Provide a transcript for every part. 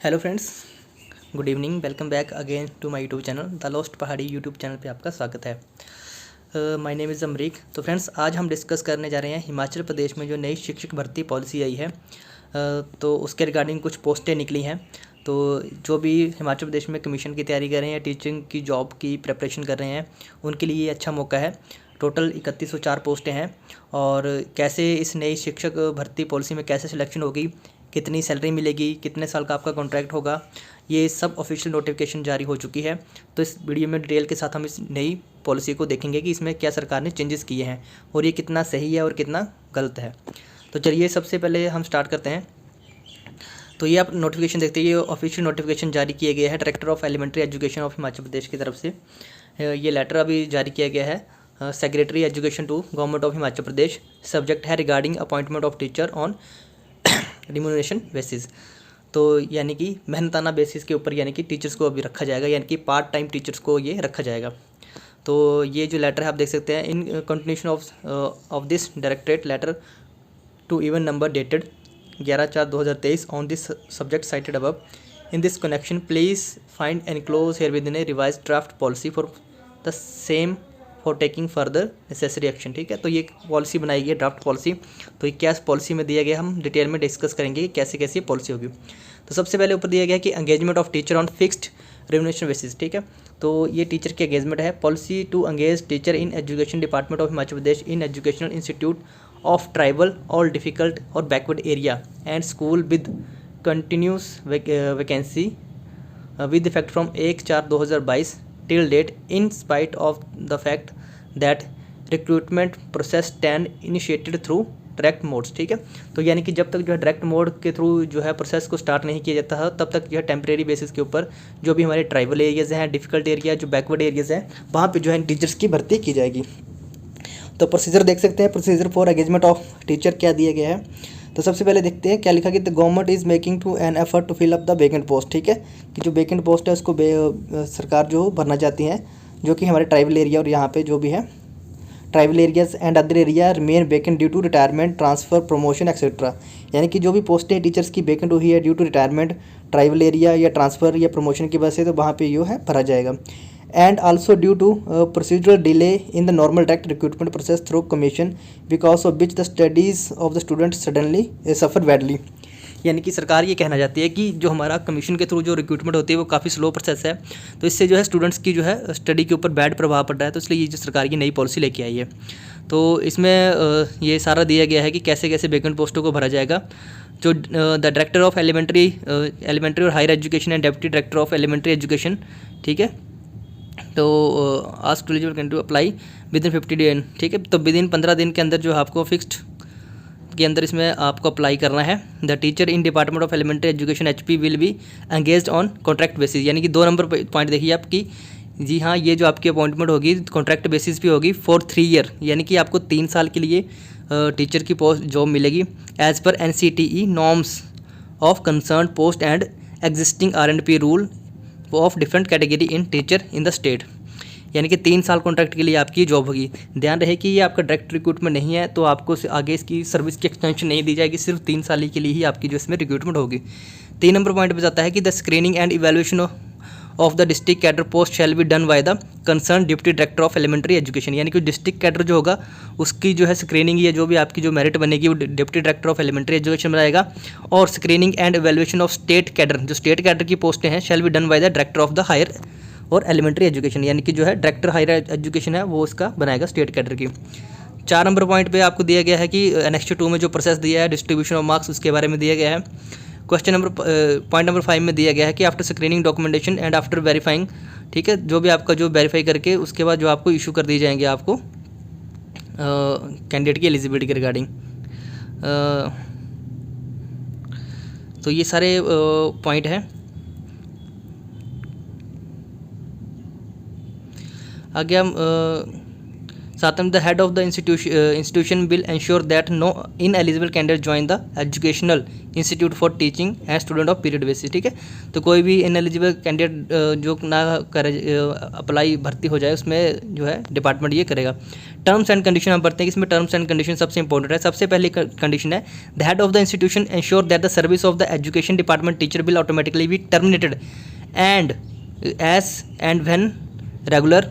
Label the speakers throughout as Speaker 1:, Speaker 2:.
Speaker 1: Hello friends, good evening. Welcome back again to my YouTube channel the lost Pahadi YouTube channel पे आपका स्वागत है। My name is Amrik. तो friends, आज हम डिस्कस करने जा रहे हैं हिमाचल प्रदेश में जो नई शिक्षक भर्ती पॉलिसी आई है। तो उसके रिगार्डिंग कुछ पोस्टें निकली हैं। तो जो भी हिमाचल प्रदेश में कमीशन की तैयारी कर रहे हैं या टीचिंग की जॉब की प्रिपरेशन कर रहे हैं, उनके लिए ये अच्छा मौका है। टोटल 3104 पोस्टें हैं। और कैसे इस नई शिक्षक भर्ती पॉलिसी में कैसे सिलेक्शन होगी, कितनी सैलरी मिलेगी, कितने साल का आपका कॉन्ट्रैक्ट होगा, ये सब ऑफिशियल नोटिफिकेशन जारी हो चुकी है। तो इस वीडियो में डिटेल के साथ हम इस नई पॉलिसी को देखेंगे कि इसमें क्या सरकार ने चेंजेस किए हैं और ये कितना सही है और कितना गलत है। तो चलिए सबसे पहले हम स्टार्ट करते हैं। तो ये आप नोटिफिकेशन देखते हैं, ये ऑफिशियल नोटिफिकेशन जारी किया गया है director of elementary education of Himachal Pradesh की तरफ से। ये लेटर अभी जारी किया गया है secretary education to government of Himachal Pradesh. Subject है regarding appointment of teacher on remuneration basis. तो यानी कि मेहनताना बेसिस के ऊपर यानी कि टीचर्स को अभी रखा जाएगा, यानी कि पार्ट टाइम टीचर्स को ये रखा जाएगा। तो ये जो लेटर है आप देख सकते हैं, in continuation of this directorate letter to even number dated 11/4/2023 on this subject cited above. In this connection please find enclose here with in a revise draft policy for the same for taking further necessary action. ठीक है, तो ये policy बनाई गई है, draft policy. तो ये क्या पॉलिसी में दिया गया, हम डिटेल में डिस्कस करेंगे कि कैसे कैसे ये पॉलिसी होगी। तो सबसे पहले ऊपर दिया गया कि engagement of teacher on fixed remuneration basis. ठीक है, तो ये टीचर की एंगेजमेंट है। Policy to engage teacher in education department of Himachal Pradesh in educational institute of tribal और डिफिकल्ट और backward area and school with continuous vacancy with effect from 1/4/2022 till date in spite of the fact that recruitment process stand initiated through direct modes. ठीक है, तो यानी कि जब तक जो है डायरेक्ट मोड के थ्रू जो है प्रोसेस को स्टार्ट नहीं किया जाता है, तब तक जो है टेम्परेरी बेसिस के ऊपर जो भी हमारे ट्राइबल एरियाज़ हैं, डिफिकल्ट एरिया, जो बैकवर्ड एरियाज़ हैं, वहाँ पे जो है टीचर्स की भर्ती की जाएगी। तो प्रोसीजर देख सकते हैं, procedure for engagement of teacher क्या दिया गया है। तो सबसे पहले देखते हैं क्या लिखा कि the government is making to an effort to fill up the vacant post. ठीक है, कि जो वेकेंट पोस्ट है उसको सरकार जो भरना चाहती है, जो कि हमारे ट्राइबल एरिया और यहाँ पे जो भी है tribal areas and other area remain vacant due to retirement, transfer, promotion etcetera. यानी कि जो भी पोस्टें टीचर्स की वेकेंट हुई है due to retirement, tribal area या ट्रांसफ़र या प्रमोशन की वजह से, तो वहाँ पे जो है भरा जाएगा। and also due to procedural delay in the normal direct recruitment process through commission because of which the studies of the students suddenly suffer badly। यानी कि सरकार ये कहना चाहती है कि जो हमारा कमीशन के थ्रू जो रिक्रूटमेंट होती है वो काफ़ी स्लो प्रोसेस है, तो इससे जो है स्टूडेंट्स की जो है स्टडी के ऊपर बैड प्रभाव पड़ रहा है। तो इसलिए ये जो सरकार की नई पॉलिसी लेके आई है, तो इसमें ये सारा दिया गया है कि कैसे कैसे वेकेंट पोस्टों को भरा जाएगा। जो द डायरेक्टर ऑफ एलिमेंट्री और higher education and deputy director of elementary education, ठीक है, तो ask to eligible can to apply within 50 day. ठीक है, तो विद इन 15 दिन के अंदर जो आपको फिक्स्ड के अंदर इसमें आपको अप्लाई करना है। The teacher in department of elementary education HP will be engaged on contract basis. यानी कि 2 नंबर पॉइंट देखिए आपकी, जी हाँ, ये जो आपकी अपॉइंटमेंट होगी कॉन्ट्रैक्ट बेसिस पे होगी फॉर 3 ईयर, यानी कि आपको 3 साल के लिए टीचर की पोस्ट जॉब मिलेगी as per NCTE norms of concern post and existing R&P rule of different category in teacher in the state. यानी कि 3 साल कॉन्ट्रैक्ट के लिए आपकी जॉब होगी। ध्यान रहे कि ये आपका डायरेक्ट रिक्रूटमेंट नहीं है, तो आपको आगे इसकी सर्विस की एक्सटेंशन नहीं दी जाएगी, सिर्फ 3 साल के लिए ही आपकी जो इसमें रिक्रूटमेंट होगी। 3 नंबर पॉइंट पे जाता है कि the screening and evaluation of the district cadre post shall be done by the concern deputy director of elementary education. यानी कि डिस्ट्रिक्ट कैडर जो होगा उसकी जो है स्क्रीनिंग या जो भी आपकी जो मेरिट बनेगी वो deputy director of elementary education बनाएगा। और screening and evaluation of state cadre, जो स्टेट कैडर की पोस्टें हैं, shall be done by the director of the higher और एलिमेंट्री एजुकेशन। यानी कि जो है डायरेक्टर हायर एजुकेशन है वो उसका बनाएगा स्टेट कैडर की। 4 नंबर पॉइंट पे आपको दिया गया है कि Annex 2 में जो प्रोसेस दिया है डिस्ट्रीब्यूशन ऑफ मार्क्स, उसके बारे में दिया गया है। पॉइंट नंबर 5 में दिया गया है कि after screening documentation and after verifying, ठीक है, जो भी आपका जो वेरीफाई करके उसके बाद जो आपको इशू कर दी जाएंगे आपको कैंडिडेट की एलिजिबिलिटी के रिगार्डिंग। तो ये सारे पॉइंट हैं। आगे हम साथ में the head of the institution will ensure that no ineligible candidate join the educational institute for teaching and student of period basis. ठीक है, तो कोई भी इनएलिजिबल कैंडिडेट जो ना करे अप्लाई भर्ती हो जाए उसमें जो है डिपार्टमेंट ये करेगा। टर्म्स एंड कंडीशन हम पढ़ते हैं कि इसमें टर्म्स एंड कंडीशन सबसे इंपॉर्टेंट है। सबसे पहली कंडीशन है the head of the institution ensure that the service of the education department teacher will automatically be terminated and as and when regular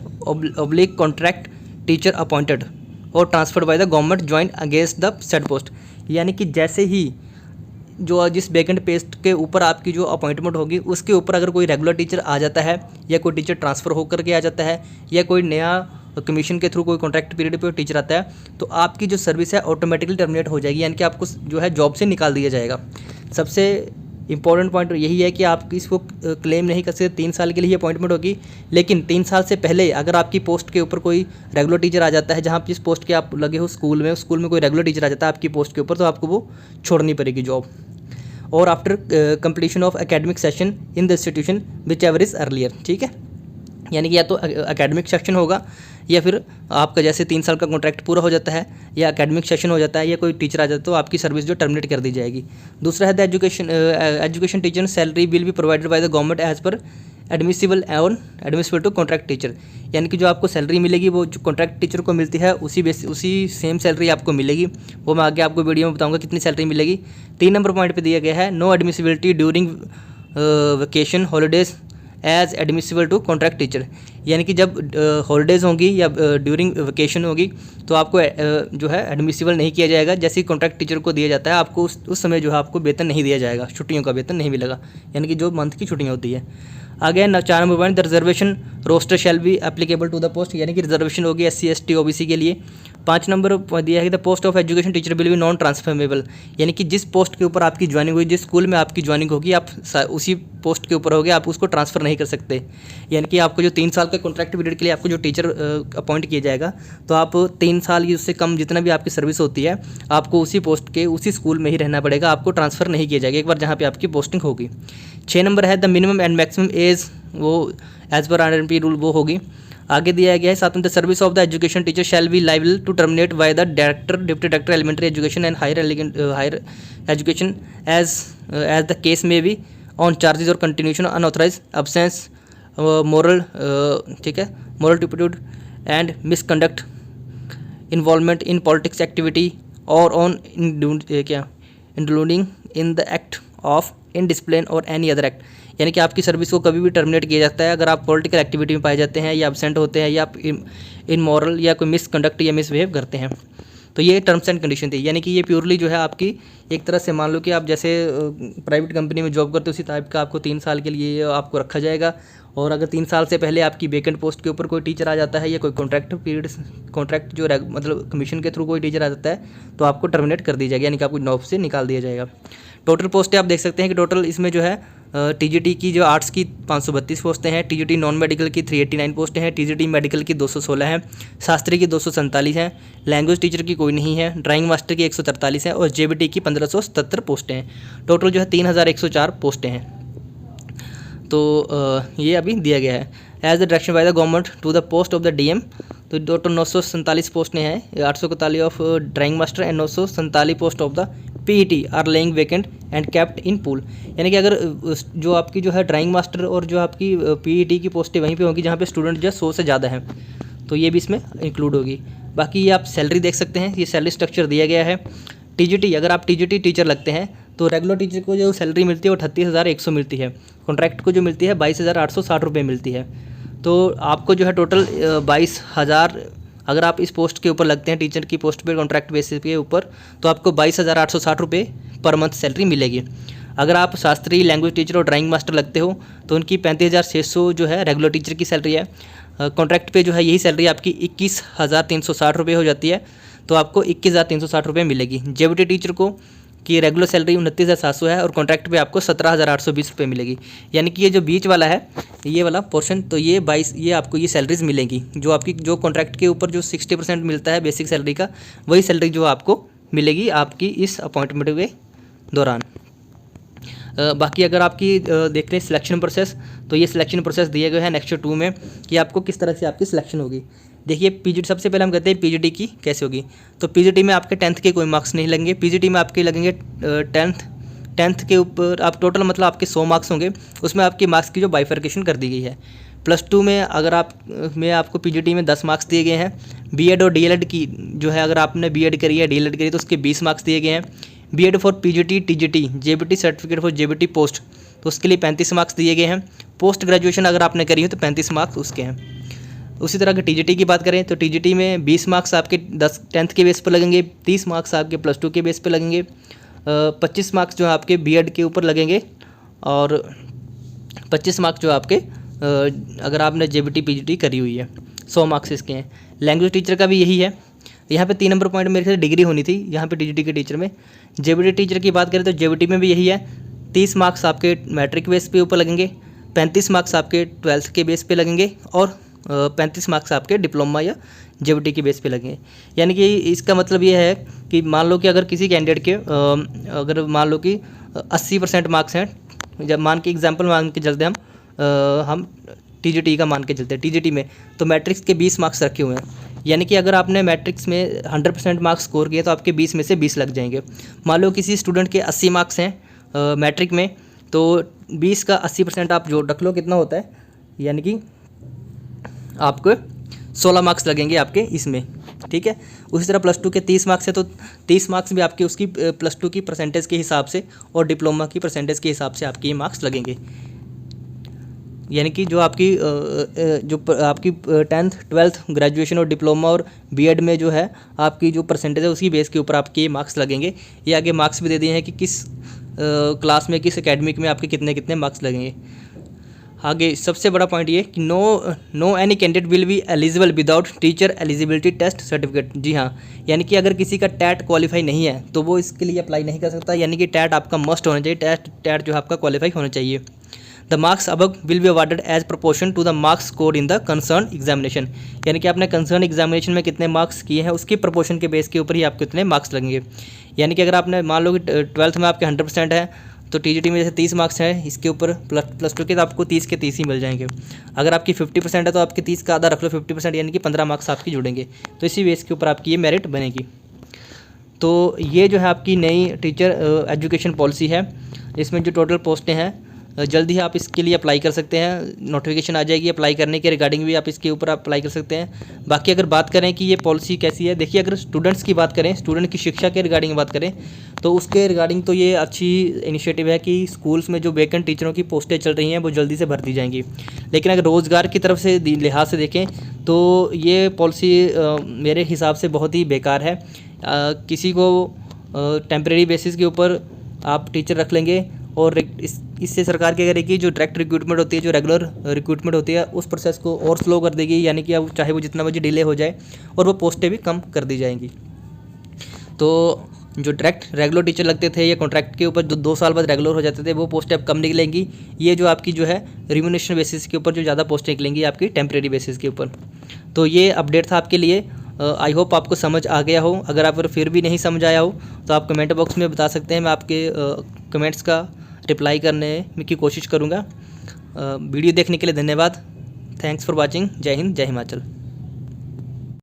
Speaker 1: oblique contract teacher appointed और transferred by the government join against the said post. यानी कि जैसे ही जो जिस vacant post के ऊपर आपकी जो अपॉइंटमेंट होगी उसके ऊपर अगर कोई रेगुलर टीचर आ जाता है या कोई टीचर ट्रांसफ़र होकर के आ जाता है या कोई नया कमीशन के थ्रू कोई कॉन्ट्रैक्ट पीरियड पे टीचर आता है तो आपकी जो सर्विस है ऑटोमेटिकली टर्मिनेट हो जाएगी, यानी कि आपको जो है जॉब से निकाल दिया जाएगा। सबसे इंपॉर्टेंट पॉइंट यही है कि आप इसको क्लेम नहीं कर सकते, 3 साल के लिए अपॉइंटमेंट होगी, लेकिन 3 साल से पहले अगर आपकी पोस्ट के ऊपर कोई रेगुलर टीचर आ जाता है, जहाँ जिस पोस्ट के आप लगे हो स्कूल में, स्कूल में कोई रेगुलर टीचर आ जाता है आपकी पोस्ट के ऊपर, तो आपको वो छोड़नी पड़ेगी जॉब। और after completion of academic session in the institution which ever is earlier. ठीक है, यानी कि या तो एकेडमिक सेक्शन होगा या फिर आपका जैसे 3 साल का कॉन्ट्रैक्ट पूरा हो जाता है या एकेडमिक सेशन हो जाता है या कोई टीचर आ जाता है तो आपकी सर्विस जो टर्मिनेट कर दी जाएगी। दूसरा है the education teacher salary will be provided by the government as per admissible to contract teacher. यानी कि जो आपको सैलरी मिलेगी वो जो कॉन्ट्रैक्ट टीचर को मिलती है उसी सेम सैलरी आपको मिलेगी। वो मैं आगे आपको वीडियो में बताऊँगा कितनी सैलरी मिलेगी। 3 नंबर पॉइंट पर दिया गया है no admissibility during vacation holidays as admissible to contract teacher. यानी कि जब हॉलीडेज़ होंगी या ड्यूरिंग वेकेशन होगी तो आपको जो है एडमिसिबल नहीं किया जाएगा। जैसे ही कॉन्ट्रैक्ट टीचर को दिया जाता है आपको उस समय जो है आपको वेतन नहीं दिया जाएगा, छुट्टियों का वेतन नहीं मिलेगा, यानी कि जो मंथ की छुट्टियाँ होती है। आगे 4 number point the reservation roster shall be applicable to the post, यानी कि रिजर्वेशन होगी SC ST OBC के लिए। 5 नंबर दिया है कि the post of education teacher will be non transferable, यानी कि जिस पोस्ट के ऊपर आपकी ज्वाइनिंग हुई, जिस स्कूल में आपकी ज्वाइनिंग होगी, आप उसी पोस्ट के ऊपर होगे, आप उसको ट्रांसफ़र नहीं कर सकते। यानी कि आपको जो 3 साल का कॉन्ट्रैक्ट पीरियड के लिए आपको जो टीचर अपॉइंट किया जाएगा तो आप 3 साल या उससे कम जितना भी आपकी सर्विस होती है आपको उसी पोस्ट के उसी स्कूल में ही रहना पड़ेगा, आपको ट्रांसफ़र नहीं किया जाएगा एक बार जहाँ पर आपकी पोस्टिंग होगी। 6 नंबर है the minimum and maximum age, वो एज पर RNP रूल वो होगी। आगे दिया गया है 7 the service of the education teacher shall be liable to terminate by the director deputy director elementary education and higher education as the case में be on charges और कंटिन्यूशन अनऑथराइज अब्सेंस मोरल, ठीक है, moral turpitude and misconduct involvement in politics activity और on including in the act of indiscipline और any other act. यानी कि आपकी service को कभी भी टर्मिनेट किया जाता है अगर आप पॉलिटिकल एक्टिविटी में पाए जाते हैं या एब्सेंट होते हैं या आप इनमॉरल या कोई मिसकंडक्ट या मिसबिहेव करते हैं। तो ये टर्म्स एंड कंडीशन थी, यानी कि ये प्योरली जो है आपकी एक तरह से मान लो कि आप जैसे प्राइवेट कंपनी में जॉब करते हो उसी टाइप का आपको 3 साल के लिए आपको रखा जाएगा। और अगर 3 साल से पहले आपकी वेकेंट पोस्ट के ऊपर कोई टीचर आ जाता है या कोई कॉन्ट्रैक्ट जो मतलब कमीशन के थ्रू कोई टीचर आ जाता है तो आपको टर्मिनेट कर दी जाएगी, यानी कि आपको जॉब से निकाल दिया जाएगा। टोटल पोस्टें आप देख सकते हैं कि टोटल इसमें जो है TGT की जो आर्ट्स की 532 पोस्टें हैं, TGT नॉन मेडिकल की 389 पोस्टें हैं, TGT मेडिकल की 216 हैं, शास्त्री की 247 हैं, लैंग्वेज टीचर की कोई नहीं है, ड्राइंग मास्टर की 143 है और JBT की 1577 पोस्टें हैं। टोटल जो है 3104 पोस्टें हैं। तो ये अभी दिया गया है as the direction by the government to the post of the DM। तो टोटल 947 पोस्टें हैं, 841 of drawing master and 947 post of the PET are laying vacant and kept in pool. यानी कि अगर जो आपकी जो है ड्राइंग मास्टर और जो आपकी PET की पोस्टें वहीं पे होंगी जहाँ पे स्टूडेंट जो 100 से ज़्यादा हैं, तो ये भी इसमें इंक्लूड होगी। बाकी ये आप सैलरी देख सकते हैं, ये सैलरी स्ट्रक्चर दिया गया है। TGT अगर आप TGT टीचर लगते हैं तो रेगुलर टीचर को जो सैलरी मिलती है वो 38,100 मिलती है, कॉन्ट्रैक्ट को जो मिलती है 22,860 रुपये मिलती है। तो आपको जो है टोटल 22,000 अगर आप इस पोस्ट के ऊपर लगते हैं टीचर की पोस्ट पे कॉन्ट्रैक्ट बेसिस के ऊपर तो आपको 22,860 रुपये पर मंथ सैलरी मिलेगी। अगर आप शास्त्री लैंग्वेज टीचर और ड्राइंग मास्टर लगते हो तो उनकी 35,600 जो है रेगुलर टीचर की सैलरी है। कॉन्ट्रैक्ट पे जो है यही सैलरी आपकी 21,360 रुपये हो जाती है, तो आपको 21,360 रुपये मिलेगी। JBT टीचर को की रेगुलर सैलरी 29,700 है और कॉन्ट्रैक्ट पे आपको 17,820 रुपये मिलेगी। यानी कि ये जो बीच वाला है ये वाला पोर्शन, तो ये 22 ये आपको ये सैलरीज मिलेंगी जो आपकी जो कॉन्ट्रैक्ट के ऊपर जो 60% मिलता है बेसिक सैलरी का, वही सैलरी जो आपको मिलेगी आपकी इस अपॉइंटमेंट के दौरान। बाकी अगर आपकी देख रहे हैं सिलेक्शन प्रोसेस, तो ये सिलेक्शन प्रोसेस दिए गए हैं नेक्स्ट 2 में कि आपको किस तरह से आपकी सिलेक्शन होगी। देखिए पीजीटी, सबसे पहले हम कहते हैं पीजीटी की कैसे होगी। तो पीजीटी में आपके 10th के कोई मार्क्स नहीं लगेंगे, पीजीटी में आपके लगेंगे 10th के ऊपर आप टोटल मतलब आपके 100 मार्क्स होंगे, उसमें आपकी मार्क्स की जो बाइफर्केशन कर दी गई है। +2 में अगर आप में आपको पीजीटी में 10 मार्क्स दिए गए हैं। बीएड और डीएलएड की जो है, अगर आपने बीएड करी है डीएलएड करी तो उसके 20 मार्क्स दिए गए हैं। BEd for PGT, TGT, JBT certificate for JBT post, तो उसके लिए 35 मार्क्स दिए गए हैं। पोस्ट ग्रेजुएशन अगर आपने करी है तो 35 मार्क्स उसके हैं। उसी तरह के टीजीटी की बात करें तो टीजीटी में 20 मार्क्स आपके 10th के बेस पर लगेंगे, 30 मार्क्स आपके +2 के बेस पर लगेंगे, 25 मार्क्स जो आपके बीएड के ऊपर लगेंगे और 25 मार्क्स जो आपके अगर आपने जेबीटी पीजीटी करी हुई है, 100 मार्क्स इसके हैं। लैंग्वेज टीचर का भी यही है। यहाँ पे 3 नंबर पॉइंट मेरे ख्याल से डिग्री होनी थी यहाँ पे टीजीटी के टीचर में। जेबीटी टीचर की बात करें तो जेबीटी में भी यही है। 30 मार्क्स आपके मैट्रिक बेस पे ऊपर लगेंगे, 35 मार्क्स आपके 12th के बेस पे लगेंगे और 35 मार्क्स आपके डिप्लोमा या जेबीटी के बेस पे लगेंगे। यानी कि इसका मतलब ये है कि मान लो कि अगर किसी कैंडिडेट के अगर मान लो कि 80% मार्क्स हैं, जब मान के एग्जांपल मान के चलते हम टीजीटी का मान के चलते हैं, टीजीटी में तो मैट्रिक्स के 20 मार्क्स रखे हुए हैं। यानी कि अगर आपने मैट्रिक्स में 100% मार्क्स स्कोर किए तो आपके 20 में से 20 लग जाएंगे। मान लो किसी स्टूडेंट के 80 मार्क्स हैं मैट्रिक में, तो 20 का 80% आप जो रख लो कितना होता है, यानी कि आपको 16 मार्क्स लगेंगे आपके इसमें, ठीक है। उसी तरह +2 के 30 मार्क्स है तो 30 मार्क्स भी आपके उसकी +2 की परसेंटेज के हिसाब से और डिप्लोमा की परसेंटेज के हिसाब से आपके ये मार्क्स लगेंगे। यानी कि जो आपकी 10th 12th ग्रेजुएशन और डिप्लोमा और बीएड में जो है आपकी जो परसेंटेज है उसकी बेस के ऊपर आपके ये मार्क्स लगेंगे। ये आगे मार्क्स भी दे दिए हैं कि किस क्लास में किस एकेडमिक में आपके कितने कितने मार्क्स लगेंगे। आगे सबसे बड़ा पॉइंट ये कि no any candidate will be eligible without teacher eligibility test certificate. जी हाँ, यानी कि अगर किसी का टैट क्वालिफाई नहीं है तो वो इसके लिए अप्लाई नहीं कर सकता। यानी कि टैट आपका मस्ट होना चाहिए, टैट जो आपका क्वालिफाई होना चाहिए। The marks above will be awarded as proportion to the marks scored in the concern examination. यानी कि आपने कंसर्न एग्जामिनेशन में कितने मार्क्स किए हैं उसकी प्रोपोर्शन के बेस के ऊपर ही आपको कितने मार्क्स लगेंगे। यानी कि अगर आपने मान लो कि 12th में आपके 100% है तो टीजीटी में जैसे 30 मार्क्स हैं, इसके ऊपर +2 के तो आपको 30 के 30 ही मिल जाएंगे। अगर आपकी 50% है तो आपके 30 का आधा रख लो 50%, यानी कि 15 मार्क्स आपकी जुड़ेंगे। तो इसी बेस के ऊपर आपकी ये मेरिट बनेगी। तो ये जो है आपकी नई टीचर एजुकेशन पॉलिसी है। इसमें जो टोटल पोस्टें हैं जल्द ही आप इसके लिए अप्लाई कर सकते हैं, नोटिफिकेशन आ जाएगी। अप्लाई करने के रिगार्डिंग भी आप इसके ऊपर अप्लाई कर सकते हैं। बाकी अगर बात करें कि ये पॉलिसी कैसी है, देखिए अगर स्टूडेंट्स की बात करें, स्टूडेंट की शिक्षा के रिगार्डिंग बात करें तो उसके रिगार्डिंग तो ये अच्छी इनिशिएटिव है कि स्कूल्स में जो वैकेंट टीचरों की पोस्टें चल रही हैं वो जल्दी से भर दी जाएंगी। लेकिन अगर रोज़गार की तरफ से लिहाज से देखें तो ये पॉलिसी मेरे हिसाब से बहुत ही बेकार है। किसी को टेम्परेरी बेसिस के ऊपर आप टीचर रख लेंगे और इससे सरकार क्या करेगी, जो डायरेक्ट रिक्रूटमेंट होती है, जो रेगुलर रिक्रूटमेंट होती है, उस प्रोसेस को और स्लो कर देगी। यानी कि अब चाहे वो जितना बजे डिले हो जाए और वो पोस्टें भी कम कर दी जाएंगी। तो जो डायरेक्ट रेगुलर टीचर लगते थे या कॉन्ट्रैक्ट के ऊपर जो 2 साल बाद रेगुलर हो जाते थे वो पोस्टें अब कम निकलेंगी। ये जो आपकी जो है रिम्यूनरेशन बेसिस के ऊपर जो ज़्यादा पोस्टें निकलेंगी आपकी टेम्प्रेरी बेसिस के ऊपर। तो ये अपडेट था आपके लिए। आई होप आपको समझ आ गया हो। अगर आप फिर भी नहीं समझ आया हो तो आप कमेंट बॉक्स में बता सकते हैं, मैं आपके कमेंट्स का रिप्लाई करने की कोशिश करूँगा। वीडियो देखने के लिए धन्यवाद। Thanks for watching. जय हिंद, जय हिमाचल।